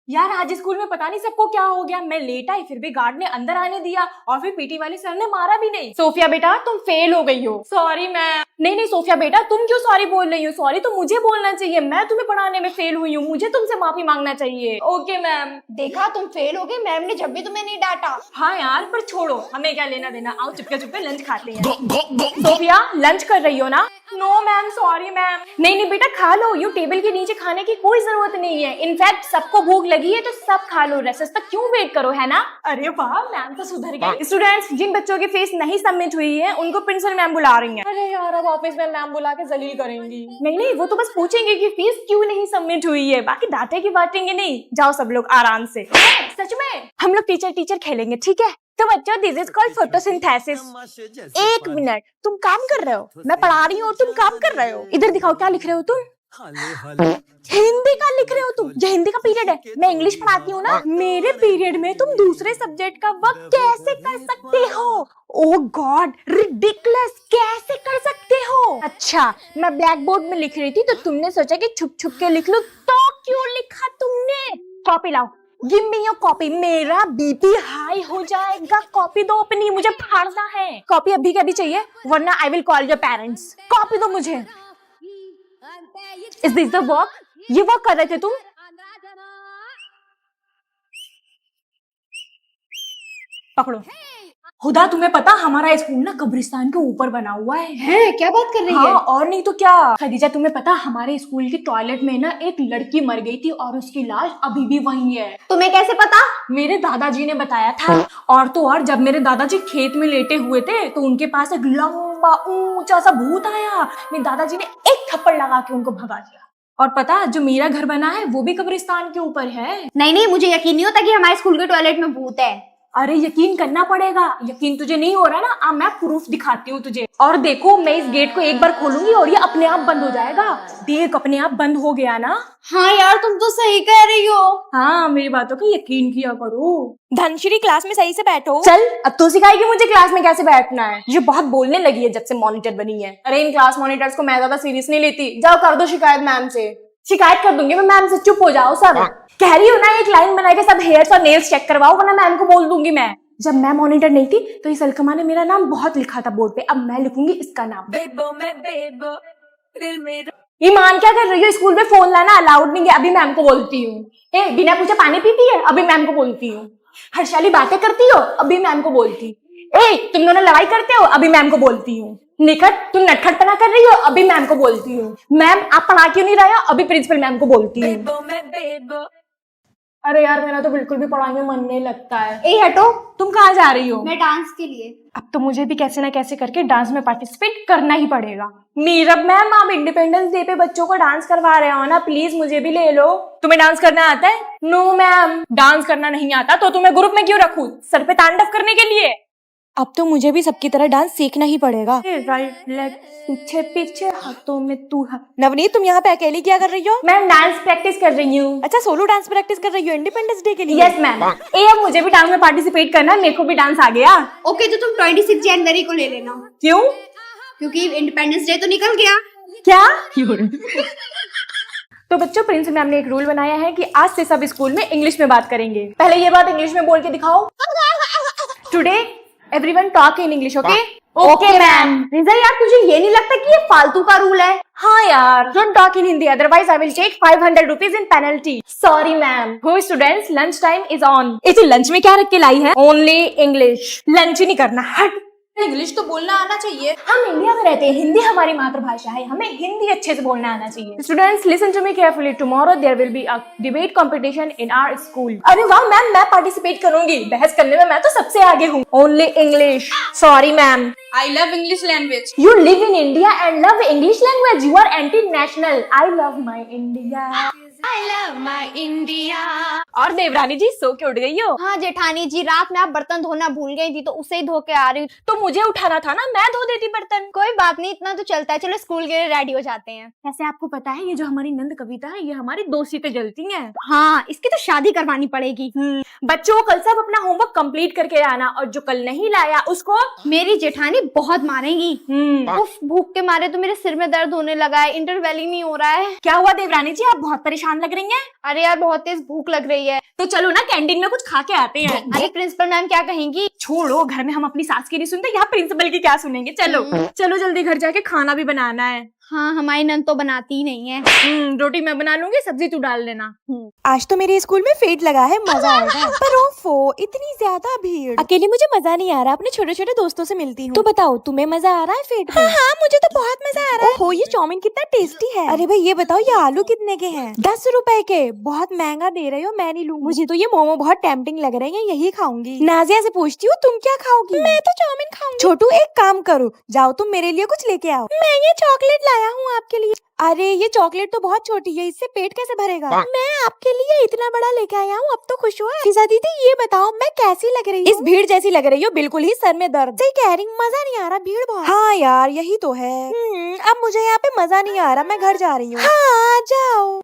यार आज स्कूल में पता नहीं सबको क्या हो गया, मैं लेट आई फिर भी गार्ड ने अंदर आने दिया और फिर पीटी वाले सर ने मारा भी नहीं। सोफिया बेटा तुम फेल हो गई हो। Sorry ma'am. नहीं नहीं सोफिया बेटा तुम क्यों सॉरी बोल रही हो, सॉरी तो मुझे बोलना चाहिए, मैं तुम्हें पढ़ाने में फेल हुई हूँ, मुझे तुमसे माफी मांगना चाहिए। Okay ma'am. देखा तुम फेल हो गए, मैम ने जब भी तुम्हें नहीं डांटा। हाँ यार पर छोड़ो, हमें क्या लेना देना, आओ चुपके चुपके लंच खाते हैं। सोफिया लंच कर रही हो ना? No ma'am sorry ma'am. नहीं नहीं बेटा खा लो, यू टेबल के नीचे खाने की कोई जरूरत नहीं है, इनफैक्ट सबको भूख लगी है तो सब खा लो, रेसेस तक क्यों वेट करो, है ना? अरे वाह मैम तो सुधर गई। स्टूडेंट्स जिन बच्चों की फीस नहीं सबमिट हुई है उनको प्रिंसिपल मैम बुला रही हैं। अरे यार अब ऑफिस में मैम बुला के जलील करेंगी। नहीं नहीं वो तो बस पूछेंगे कि फीस क्यों नहीं सबमिट हुई है, बाकी डांटे की बांटेंगे नहीं। जाओ सब लोग आराम से। सच में हम लोग टीचर टीचर खेलेंगे, ठीक है? तो बच्चों दिस इज कॉल्ड फोटोसिंथेसिस। एक मिनट, तुम काम कर रहे हो, मैं पढ़ा रही हूँ और तुम काम कर रहे हो। इधर दिखाओ क्या लिख रहे हो तुम? हिंदी का लिख रहे हो तुम? ये हिंदी का पीरियड है, मैं इंग्लिश पढ़ाती हूँ ना। मेरे पीरियड में तुम दूसरे सब्जेक्ट का वर्क कैसे कर सकते हो? ओह गॉड रिडिकुलस, कैसे कर सकते हो? अच्छा मैं ब्लैक बोर्ड में लिख रही थी तो तुमने सोचा कि छुप छुप के लिख लो, तो क्यों लिखा तुमने? कॉपी लाओ, गिव मी योर कॉपी, मेरा बीपी हाई हो जाएगा। कॉपी दो अपनी, मुझे फाड़ना है। कॉपी अभी के अभी चाहिए वरना I will call your parents. Copy दो मुझे। Is this the work? ये वर्क कर रहे थे तुम? पकड़ो। खुदा तुम्हें पता हमारा स्कूल ना कब्रिस्तान के ऊपर बना हुआ है? क्या बात कर रही हाँ, है? और नहीं तो क्या। खदीजा तुम्हें पता हमारे स्कूल के टॉयलेट में ना एक लड़की मर गई थी और उसकी लाश अभी भी वहीं है। तुम्हें कैसे पता? मेरे दादाजी ने बताया था। और तो और जब मेरे दादाजी खेत में लेटे हुए थे तो उनके पास एक लंबा ऊंचा सा भूत आया, मेरे दादाजी ने एक थप्पड़ लगा के उनको भगा दिया। और पता जो मेरा घर बना है वो भी कब्रिस्तान के ऊपर है। नहीं नहीं मुझे यकीन नहीं होता कि हमारे स्कूल के टॉयलेट में भूत है। अरे यकीन करना पड़ेगा, यकीन तुझे नहीं हो रहा ना, अब मैं प्रूफ दिखाती हूँ तुझे। और देखो मैं इस गेट को एक बार खोलूंगी और ये अपने आप बंद हो जाएगा। देख अपने आप बंद हो गया ना। हाँ यार तुम तो सही कह रही हो। हाँ मेरी बातों का यकीन किया करो। धनश्री क्लास में सही से बैठो। चल अब तो सिखाएगी मुझे क्लास में कैसे बैठना है। ये बहुत बोलने लगी है जब से मॉनिटर बनी है। अरे इन क्लास मॉनिटर्स को मैं ज्यादा सीरियस नहीं लेती। जाओ कर दो शिकायत मैम से। शिकायत कर दूंगी मैं मैम से, चुप हो जाओ सब। कह रही हो ना एक लाइन बना के सब हेयर्स और नेल्स चेक करवाओ वरना मैम को बोल दूंगी मैं। जब मैं मॉनिटर नहीं थी तो इस अलकमा ने मेरा नाम बहुत लिखा था बोर्ड पे, अब मैं लिखूंगी इसका नाम। ईमान क्या कर रही हो? स्कूल में फोन लाना अलाउड नहीं है, अभी मैम को बोलती हूँ। बिना पूछे पानी पीती है, अभी मैम को बोलती हूँ। हर्षाली बातें करती हो, अभी मैम को बोलती। तुम दोनों लड़ाई करते हो, अभी मैम को बोलती हूँ। निकट तुम नटखटपना कर रही हो, अभी मैम को बोलती हूँ। मैम आप पढ़ा क्यों नहीं रहे हो, अभी प्रिंसिपल मैम को बोलती हूँ। अरे यार मेरा तो बिल्कुल भी पढ़ाई में मन नहीं लगता है। हटो। तुम कहाँ जा रही हो? मैं डांस के लिए। अब तो मुझे भी कैसे ना कैसे करके डांस में पार्टिसिपेट करना ही पड़ेगा। मीरब मैम आप इंडिपेंडेंस डे पे बच्चों को डांस करवा रहे हो ना, प्लीज मुझे भी ले लो। तुम्हें डांस करना आता है? No ma'am. डांस करना नहीं आता तो तुम्हें ग्रुप में क्यों रखूं? सर पे तांडव करने के लिए? अब तो मुझे भी सबकी तरह डांस सीखना ही पड़ेगा। राइट लेग पीछे पीछे हाथों में तू है। नवनीत तुम यहाँ पे अकेली क्या कर रही हो? मैं डांस प्रैक्टिस कर रही हूँ। अच्छा सोलो डांस प्रैक्टिस कर रही हो इंडिपेंडेंस डे के लिए? Yes ma'am. अब मुझे भी डांस में पार्टिसिपेट करना है, मेरे को भी डांस आ गया। ओके तो तुम 26 जनवरी को ले लेना। क्यों? क्योंकि इंडिपेंडेंस डे तो निकल गया। क्या? तो बच्चों प्रिंसिपल मैम ने एक रूल बनाया है कि आज से सब स्कूल में इंग्लिश में बात करेंगे। पहले ये बात इंग्लिश में बोल के दिखाओ। Today everyone talk in English, okay? Okay ma'am. Riza यार तुझे ये नहीं लगता कि ये फालतू का रूल है? हाँ यार, don't talk in Hindi otherwise I will take 500 rupees in penalty. Sorry ma'am. हो students lunch time is on. इसे लंच में क्या रख के लाई है? Only English. लंच ही नहीं करना, हट। इंग्लिश तो बोलना आना चाहिए। हम इंडिया में रहते हैं, हिंदी हमारी मातृभाषा है, हमें हिंदी अच्छे से बोलना आना चाहिए। Students listen to me carefully, tomorrow there will be a debate competition in our school. अरे वाह मैम मैं पार्टिसिपेट करूंगी, बहस करने में मैं तो सबसे आगे हूँ। Only English. Sorry ma'am. I love English language. You live in India and love English language. You are anti-national. I love my India. I love my India. और देवरानी जी सो के उठ गई हो? हाँ जेठानी जी, रात में आप बर्तन धोना भूल गई थी तो उसे ही धो के आ रही हूँ। तो मुझे उठाना था ना, मैं धो देती बर्तन। कोई बात नहीं, इतना तो चलता है। चलो स्कूल के लिए रेडी हो जाते हैं। वैसे आपको पता है ये जो हमारी नंद कविता है ये हमारी दोस्ती पे जलती है। हाँ इसकी तो शादी करवानी पड़ेगी। बच्चों कल सब अपना होमवर्क कंप्लीट करके आना और जो कल नहीं लाया उसको मेरी जेठानी बहुत मारेंगी। उफ, भूख के मारे तो मेरे सिर में दर्द होने लगा है, इंटरवेल ही नहीं हो रहा है। क्या हुआ देवरानी जी, आप बहुत परेशान लग रही हैं? अरे यार बहुत तेज भूख लग रही है। है। तो चलो ना कैंटीन में कुछ खा के आते हैं। अरे प्रिंसिपल मैम क्या कहेंगी? छोड़ो, घर में हम अपनी सास की नहीं सुनते, यहाँ प्रिंसिपल की क्या सुनेंगे। चलो चलो जल्दी घर जाके खाना भी बनाना है। हाँ, हमारी नन तो बनाती ही नहीं है। रोटी मैं बना लूंगी, सब्जी तू डाल देना। आज तो मेरे स्कूल में फेट लगा है, मजा आएगा। पर ओफो, इतनी ज्यादा भीड़, अकेले मुझे मजा नहीं आ रहा। अपने छोटे छोटे दोस्तों से मिलती हूँ। तो बताओ, तुम्हें मजा आ रहा है फेट में? हाँ, मुझे तो बहुत मजा आ रहा है। ओहो, ये चाउमीन कितना टेस्टी है। अरे भाई ये बताओ, ये आलू कितने के हैं? 10 रुपए के। बहुत महंगा दे रहे हो, मैं नहीं लूंगी। मुझे तो ये मोमो बहुत टेम्पटिंग लग रहे हैं, यही खाऊंगी। नाजिया से पूछती हूँ, तुम क्या खाओगी? मैं तो चाउमीन खाऊंगी। छोटू एक काम करो, जाओ तुम मेरे लिए कुछ लेके आओ। मैं ये चॉकलेट लाया हूँ आपके लिए। अरे ये चॉकलेट तो बहुत छोटी है, इससे पेट कैसे भरेगा? मैं आपके लिए इतना बड़ा लेके आया हूँ, अब तो खुश हुआ। फिजा दीदी ये बताओ, मैं कैसी लग रही हूँ? इस भीड़ जैसी लग रही हो, बिल्कुल ही सर में दर्द। सही कह रही, मजा नहीं आ रहा, भीड़ बहुत। हाँ यार, यही तो है। अब मुझे यहाँ पे मजा नहीं आ रहा, मैं घर जा रही हूँ। हाँ जाओ।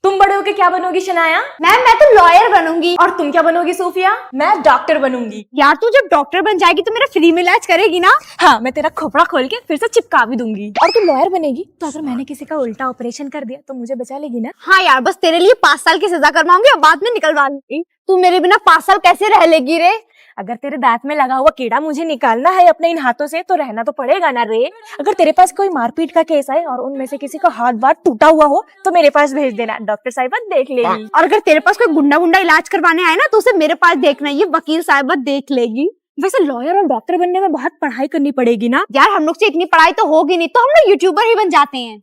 तुम बड़े होके क्या बनोगी शनाया? मैम मैं तो लॉयर बनूंगी। और तुम क्या बनोगी सोफिया? मैं डॉक्टर बनूंगी। यार तू जब डॉक्टर बन जाएगी तो मेरा फ्री में इलाज करेगी ना? हाँ, मैं तेरा खोपड़ा खोल के फिर से चिपका भी दूंगी। और तू लॉयर बनेगी तो अगर मैंने किसी का उल्टा ऑपरेशन कर दिया तो मुझे बचा लेगी ना? हाँ यार, बस तेरे लिए 5 साल की सजा करवाऊंगी और बाद में निकलवा लूंगी। तू मेरे बिना 5 साल कैसे रह लेगी रे? अगर तेरे दांत में लगा हुआ कीड़ा मुझे निकालना है अपने इन हाथों से तो रहना तो पड़ेगा ना रे। अगर तेरे पास कोई मारपीट का केस है और उनमें से किसी का हाथ बार टूटा हुआ हो तो मेरे पास भेज देना, डॉक्टर साहिबा देख लेगी। और अगर तेरे पास कोई गुंडा गुंडा इलाज करवाने आए ना तो उसे मेरे पास देखना, ये वकील साहिबा देख लेगी। वैसे लॉयर और डॉक्टर बनने में बहुत पढ़ाई करनी पड़ेगी ना? यार हम लोग से इतनी पढ़ाई तो होगी नहीं, तो हम लोग यूट्यूबर ही बन जाते हैं।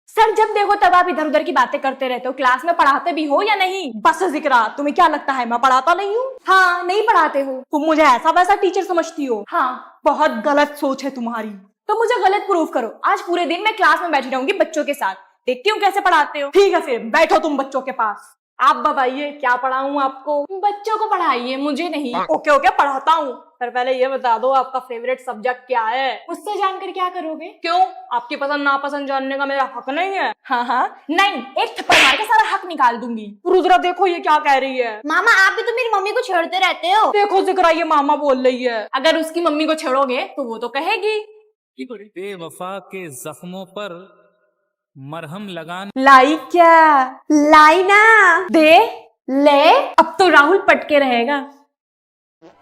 सर जब देखो तब आप इधर उधर की बातें करते रहते हो। क्लास में पढ़ाते भी हो या नहीं? बस जिक्र, तुम्हें क्या लगता है मैं पढ़ाता नहीं हूँ? हाँ, नहीं पढ़ाते हो। तुम मुझे ऐसा वैसा टीचर समझती हो? हाँ, बहुत गलत सोच है तुम्हारी। तो मुझे गलत प्रूफ करो। आज पूरे दिन मैं क्लास में बैठी रहूंगी बच्चों के साथ, देखती हूँ कैसे पढ़ाते हो। ठीक है फिर बैठो तुम बच्चों के पास। आप बताइए क्या पढ़ाऊं आपको? बच्चों को पढ़ाइए, मुझे नहीं। ओके ओके पढ़ाता हूँ, पर पहले ये बता दो आपका फेवरेट सब्जेक्ट क्या है? उससे जानकर क्या करोगे? क्यों, आपकी पसंद नापसंद जानने का मेरा हक नहीं है? हाँ हाँ नहीं, एक थप्पड़ मार के सारा हक निकाल दूंगी। रुद्रा देखो ये क्या कह रही है। मामा आप भी तो मेरी मम्मी को छेड़ते रहते हो। देखो जिक्रा, ये मामा बोल रही है। अगर उसकी मम्मी को छेड़ोगे तो वो तो कहेगी बेवफा के जख्मों पर मरहम लगान। लाई क्या? लाई ना दे ले। अब तो राहुल पटके रहेगा।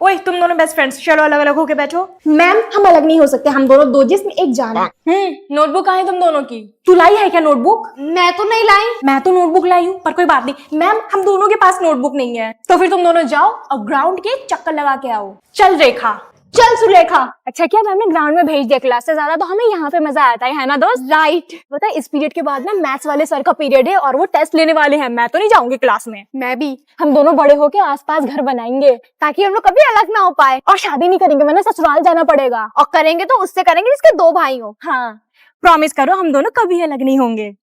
ओए तुम दोनों बेस्ट फ्रेंड्स, चलो अलग अलग होके बैठो। मैम हम अलग नहीं हो सकते, हम दोनों दो जिस्म एक जान है। नोटबुक कहाँ है तुम दोनों की? तू लाई है क्या नोटबुक? मैं तो नहीं लाई। मैं तो नोटबुक लाई हूँ, पर कोई बात नहीं मैम, हम दोनों के पास नोटबुक नहीं है। तो फिर तुम दोनों जाओ और ग्राउंड के चक्कर लगा के आओ। चल रेखा। चल सुलेखा। अच्छा क्या मैम ने ग्राउंड में भेज दिया, क्लास से ज्यादा तो हमें यहाँ पे मजा आता है ना दोस्त? राइट। पता है इस पीरियड के बाद ना मैथ्स वाले सर का पीरियड है और वो टेस्ट लेने वाले हैं, मैं तो नहीं जाऊंगी क्लास में। मैं भी। हम दोनों बड़े होके आसपास घर बनाएंगे ताकि हम लोग कभी अलग ना हो पाए। और शादी नहीं करेंगे वरना ससुराल जाना पड़ेगा। और करेंगे तो उससे करेंगे जिसके 2 भाई हो। हाँ प्रॉमिस करो हम दोनों कभी अलग नहीं होंगे।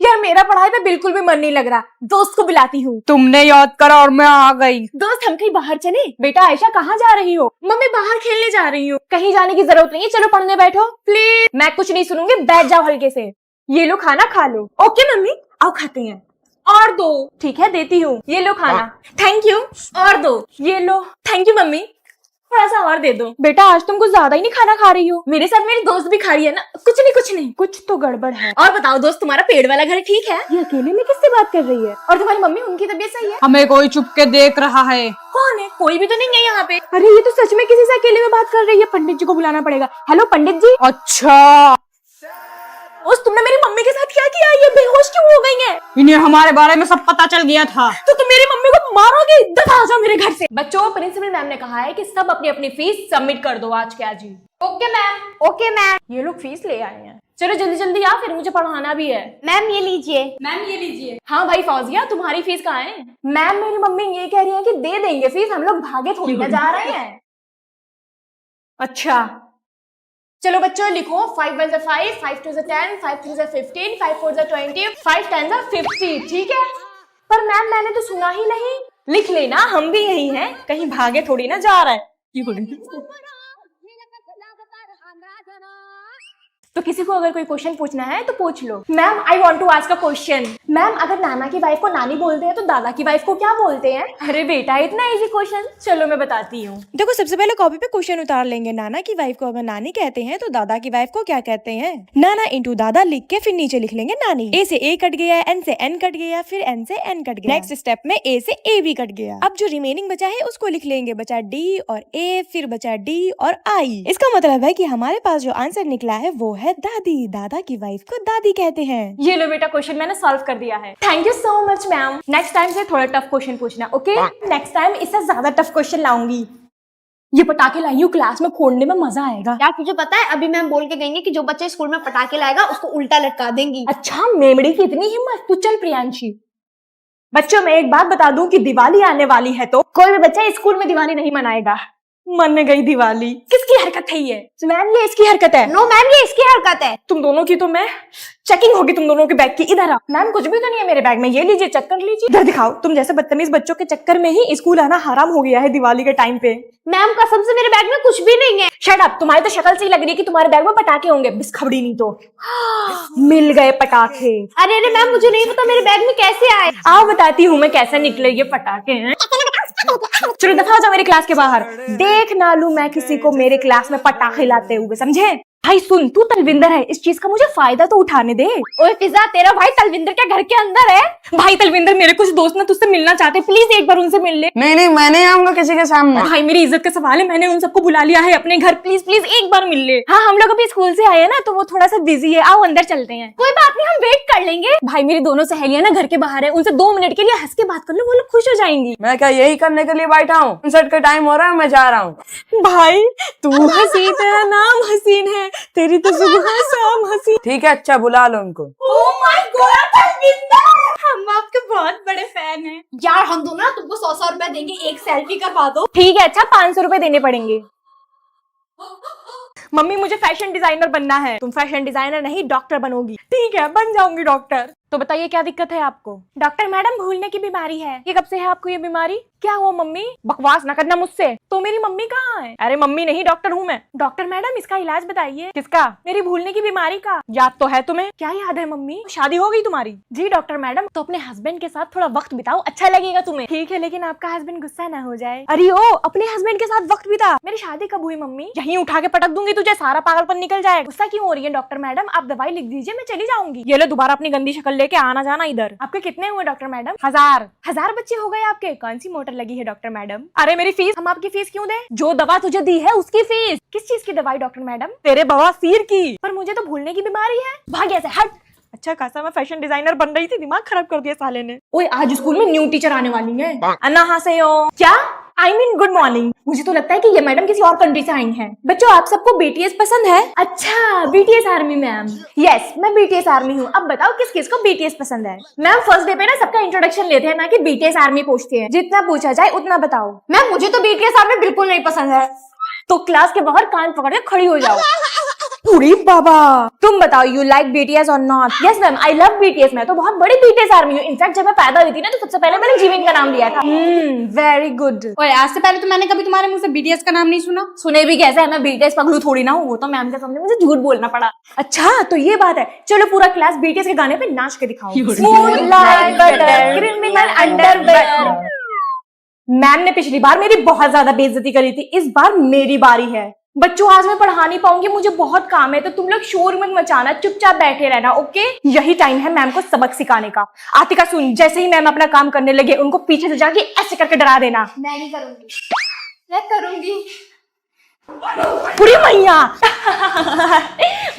यार मेरा पढ़ाई पे बिल्कुल भी मन नहीं लग रहा, दोस्त को बुलाती हूँ। तुमने याद करा और मैं आ गई। दोस्त हम कहीं बाहर चले? बेटा आयशा कहाँ जा रही हो? मम्मी बाहर खेलने जा रही हूँ। कहीं जाने की जरूरत नहीं है, चलो पढ़ने बैठो प्लीज। मैं कुछ नहीं सुनूंगी, बैठ जाओ हल्के से। ये लो खाना खा लो। ओके मम्मी आओ खाते हैं। और दो। ठीक है देती हूँ, ये लो खाना। Thank you. और दो। ये लो। थैंक यू मम्मी, थोड़ा सा और दे दो। बेटा आज तुम कुछ ज्यादा ही नहीं खाना खा रही हो। मेरे साथ मेरी दोस्त भी खा रही है ना। कुछ नहीं कुछ तो गड़बड़ है। और बताओ दोस्त तुम्हारा पेड़ वाला घर ठीक है? ये अकेले में किससे बात कर रही है? और तुम्हारी मम्मी उनकी तबीयत सही है? हमें कोई चुप के देख रहा है। कौन है? कोई भी तो नहीं है यहाँ पे। अरे ये तो सच में किसी से अकेले में बात कर रही है, पंडित जी को बुलाना पड़ेगा। हेलो पंडित जी। अच्छा तुमने मेरी मम्मी के साथ क्या किया? ये बेहोश क्यों हो गई है? इन्हें हमारे बारे में सब पता चल गया था। तो तुम मेरी मम्मी को मारोगे? इधर आ जाओ मेरे घर से। बच्चों प्रिंसिपल मैम ने कहा है कि सब अपनी अपनी फीस सबमिट कर दो आज के आज ही। Okay ma'am. Okay ma'am. ये लोग फीस ले आए हैं। चलो जल्दी जल्दी आ, फिर मुझे पढ़ाना भी है। मैम ये लीजिए। मैम ये लीजिए। हाँ भाई फौजिया तुम्हारी फीस कहाँ है? मैम मेरी मम्मी ये कह रही है कि दे देंगे फीस, हम लोग भागे थोड़ी ना जा रहे हैं। अच्छा चलो बच्चों लिखो 5 1 5, 5 2 10, 5 3 15, 5 4 20, 5 10 50। ठीक है? पर मैम मैंने तो सुना ही नहीं। लिख लेना, हम भी यही हैं, कहीं भागे थोड़ी ना जा रहा है। तो किसी को अगर कोई क्वेश्चन पूछना है तो पूछ लो। Ma'am I want to ask a question. Ma'am अगर नाना की वाइफ को नानी बोलते हैं तो दादा की वाइफ को क्या बोलते हैं? अरे बेटा इतना इजी क्वेश्चन, चलो मैं बताती हूँ। देखो सबसे पहले कॉपी पे क्वेश्चन उतार लेंगे। नाना की वाइफ को अगर नानी कहते हैं तो दादा की वाइफ को क्या कहते हैं? नाना इंटू दादा लिख के फिर नीचे लिख लेंगे नानी। ए से ए कट गया, एन से एन कट गया, फिर एन से एन कट गया। नेक्स्ट स्टेप में ए से ए भी कट गया। अब जो रिमेनिंग बचा है उसको लिख लेंगे। बचा डी और ए, फिर बचा डी और आई। इसका मतलब है कि हमारे पास जो आंसर निकला है वो है दादी। दादा की वाइफ को दादी कहते हैं। ये लो बेटा क्वेश्चन मैंने सॉल्व कर दिया है। Thank you so much ma'am. Next time से थोड़ा टफ क्वेश्चन पूछना, ओके? नेक्स्ट टाइम इससे ज्यादा टफ क्वेश्चन लाऊंगी। ये पटाखे लाई हूँ, क्लास में फोड़ने में मजा आएगा। यार तुझे पता है अभी मैम बोल के गई है कि जो बच्चे स्कूल में पटाखे लाएगा उसको उल्टा लटका देंगी। अच्छा मेमड़ी की इतनी हिम्मत, तू चल प्रियांशी। बच्चों मैं एक बात बता दूं कि दिवाली आने वाली है तो कोई भी बच्चा स्कूल में दिवाली नहीं मनाएगा। मन गई दिवाली। किसकी हरकत है ये? मैम ये इसकी हरकत है। नो मैम ये इसकी हरकत है। तुम दोनों की तो मैं चेकिंग होगी तुम दोनों के बैग की। इधर आओ। मैम कुछ भी तो नहीं है मेरे बैग में, ये लीजिए चेक कर लीजिए। इधर दिखाओ। तुम जैसे बदतमीज बच्चों के चक्कर में ही स्कूल आना हराम हो गया है दिवाली के टाइम पे। मैम कसम से मेरे बैग में कुछ भी नहीं है। शट अप, तुम्हारी तो शक्ल से ही लग रही है कि तुम्हारे बैग में पटाखे होंगे। बिस्खबड़ी नहीं तो मिल गए पटाखे। अरे अरे मैम मुझे नहीं पता मेरे बैग में कैसे आए। आओ बताती हूँ मैं कैसे निकले ये पटाखे हैं। चलो दफा हो जाओ मेरे क्लास के बाहर। देख ना लूं मैं किसी को मेरे क्लास में पटाखे लाते हुए, समझे? भाई सुन, तू तलविंदर है, इस चीज का मुझे फायदा तो उठाने दे। ओए फिजा तेरा भाई तलविंदर के घर के अंदर है। भाई तलविंदर मेरे कुछ दोस्त ना तुझसे मिलना चाहते, प्लीज एक बार उनसे मिल ले। नहीं मैं नहीं आऊंगा किसी के सामने। भाई मेरी इज्जत का सवाल है, मैंने उन सबको बुला लिया है अपने घर, प्लीज प्लीज एक बार मिल ले। हाँ हम लोग अभी स्कूल से आए हैं ना तो वो थोड़ा सा बिजी है, आओ अंदर चलते हैं। कोई बात नहीं हम वेट कर लेंगे। भाई मेरी दोनों सहेलियां ना घर के बाहर है, उनसे 2 मिनट के लिए हंस के बात कर लो, वो लोग खुश हो जाएंगी। मैं क्या यही करने के लिए बैठा हूँ? कंसर्ट का टाइम हो रहा है, मैं जा रहा हूँ। भाई तू हसीन, तेरा नाम हसीन है, तेरी तो सुबह शाम हसीन। ठीक है अच्छा बुला लो उनको। Oh my God, तलविंदर, हम आपके बहुत बड़े फैन हैं। यार हम दोनों ना तुमको 100 रुपए देंगे, एक सेल्फी करवा दो। ठीक है अच्छा 500 रुपए देने पड़ेंगे। मम्मी मुझे फैशन डिजाइनर बनना है। तुम फैशन डिजाइनर नहीं डॉक्टर बनोगी। ठीक है बन जाऊंगी डॉक्टर। तो बताइए क्या दिक्कत है आपको? डॉक्टर मैडम भूलने की बीमारी है। ये कब से है आपको ये बीमारी? क्या हुआ मम्मी? बकवास ना करना मुझसे। तो मेरी मम्मी कहाँ है? अरे मम्मी नहीं डॉक्टर हूँ मैं। डॉक्टर मैडम इसका इलाज बताइए। किसका? मेरी भूलने की बीमारी का। याद तो है तुम्हें? क्या याद है मम्मी? शादी हो गई तुम्हारी? जी डॉक्टर मैडम। तो अपने हस्बैंड के साथ थोड़ा वक्त बिताओ, अच्छा लगेगा तुम्हें। ठीक है लेकिन आपका हस्बैंड गुस्सा ना हो जाए। अरे ओ अपने हस्बैंड के साथ वक्त बिता। मेरी शादी कब हुई मम्मी? यहीं उठा के पटक दूंगी तुझे, सारा पागलपन निकल जाएगा। गुस्सा क्यों हो रही है डॉक्टर मैडम? आप दवाई लिख दीजिए, मैं चली जाऊंगी। ये लो दोबारा अपनी गंदी शक्ल लेके आना जाना इधर। आपके कितने हुए डॉक्टर मैडम? 1000 बच्चे हो गए आपके। कौन सी मोटर लगी है डॉक्टर मैडम? अरे मेरी फीस, हम आपकी फीस क्यों दे? जो दवा तुझे दी है उसकी फीस। किस चीज की दवाई डॉक्टर मैडम? तेरे बवासीर की। पर मुझे तो भूलने की बीमारी है। भाग ऐसे हट। अच्छा खासा मैं फैशन डिजाइनर बन रही थी, दिमाग खराब कर दिया साले ने। ओए आज स्कूल में न्यू टीचर आने वाली है। अन्नाहासेयो। क्या? I mean good morning. मुझे तो लगता है कि ये मैडम किसी और कंट्री से आई हैं। बच्चों आप सबको BTS पसंद है? अच्छा BTS आर्मी मैम। यस मैं BTS आर्मी हूँ। अब बताओ किस किस को BTS पसंद है? मैम फर्स्ट डे पे ना सबका इंट्रोडक्शन लेते हैं ना कि BTS आर्मी पूछते हैं, जितना पूछा जाए उतना बताओ। मैम मुझे तो BTS आर्मी बिल्कुल नहीं पसंद है। तो क्लास के बाहर कान पकड़ के खड़ी हो जाओ। पूरी बाबा तुम बताओ यू लाइक BTS और not? Yes ma'am I love BTS। मैं तो बहुत बड़ी BTS आर्मी हूँ। इनफैक्ट जब मैं पैदा हुई थी ना तो सबसे पहले मैंने जीवन का नाम लिया था। Very good. और आज से पहले तो मैंने कभी तुम्हारे मुंह से BTS का नाम नहीं सुना। सुने भी कैसे है, मैं BTS पगलू थोड़ी ना हूँ। वो तो मैम के सामने मुझे झूठ बोलना पड़ा। अच्छा तो ये बात है, चलो पूरा क्लास BTS के गाने पे नाच के दिखाओ। Smooth like butter, criminal underwear। Ma'am ने पिछली बार मेरी बहुत ज्यादा बेइज्जती करी थी, इस बार मेरी बारी है। बच्चों आज मैं पढ़ा नहीं पाऊंगी, मुझे बहुत काम है, तो तुम लोग शोर मत मचाना, चुपचाप बैठे रहना, ओके? यही टाइम है मैम को सबक सिखाने का। आतिका सुन, जैसे ही मैम अपना काम करने लगे उनको पीछे से जाके ऐसे करके डरा देना। मैं नहीं करूंगी, मैं करूंगी। पूरी मैया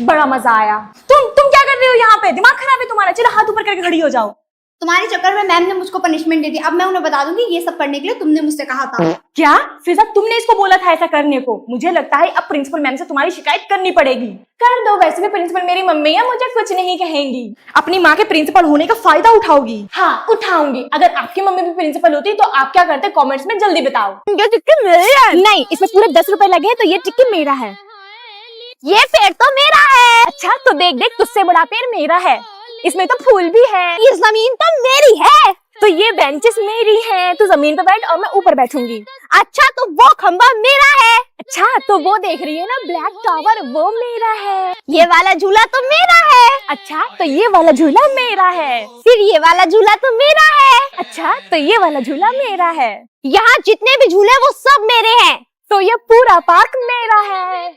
बड़ा मजा आया। तुम क्या कर रहे हो यहाँ पे? दिमाग खराब है तुम्हारा? चलो हाथ ऊपर करके खड़ी हो जाओ। तुम्हारे चक्कर में मैम ने मुझको पनिशमेंट दे दी। अब मैं उन्हें बता दूंगी ये सब करने के लिए तुमने मुझसे कहा था। क्या फिजा तुमने इसको बोला था ऐसा करने को? मुझे लगता है अब प्रिंसिपल मैम से तुम्हारी शिकायत करनी पड़ेगी। कर दो, वैसे भी प्रिंसिपल मेरी मम्मी है, मुझे कुछ नहीं कहेंगी। अपनी माँ के प्रिंसिपल होने का फायदा उठाओगी? हाँ उठाऊंगी। अगर आपकी मम्मी भी प्रिंसिपल होती तो आप क्या करते कॉमेंट्स में जल्दी बताओ। ये टिक्की मेरी है। नहीं इसमें पूरे 10 रुपए लगे हैं तो ये टिक्की मेरा है। ये पेड़ तो मेरा है। अच्छा तो देख देख तुझसे बड़ा पेड़ मेरा है, इसमें तो फूल भी है। ये जमीन तो मेरी है। तो ये बेंचेस मेरी हैं, तू जमीन पे बैठ और मैं ऊपर बैठूंगी। अच्छा तो वो खंबा मेरा है। अच्छा तो वो देख रही है ना ब्लैक टावर, वो मेरा है। ये वाला झूला तो मेरा है। अच्छा तो ये वाला झूला मेरा है। फिर ये वाला झूला तो मेरा है। अच्छा तो ये वाला झूला मेरा है। यहाँ जितने भी झूले वो सब मेरे हैं। तो ये पूरा पार्क मेरा है।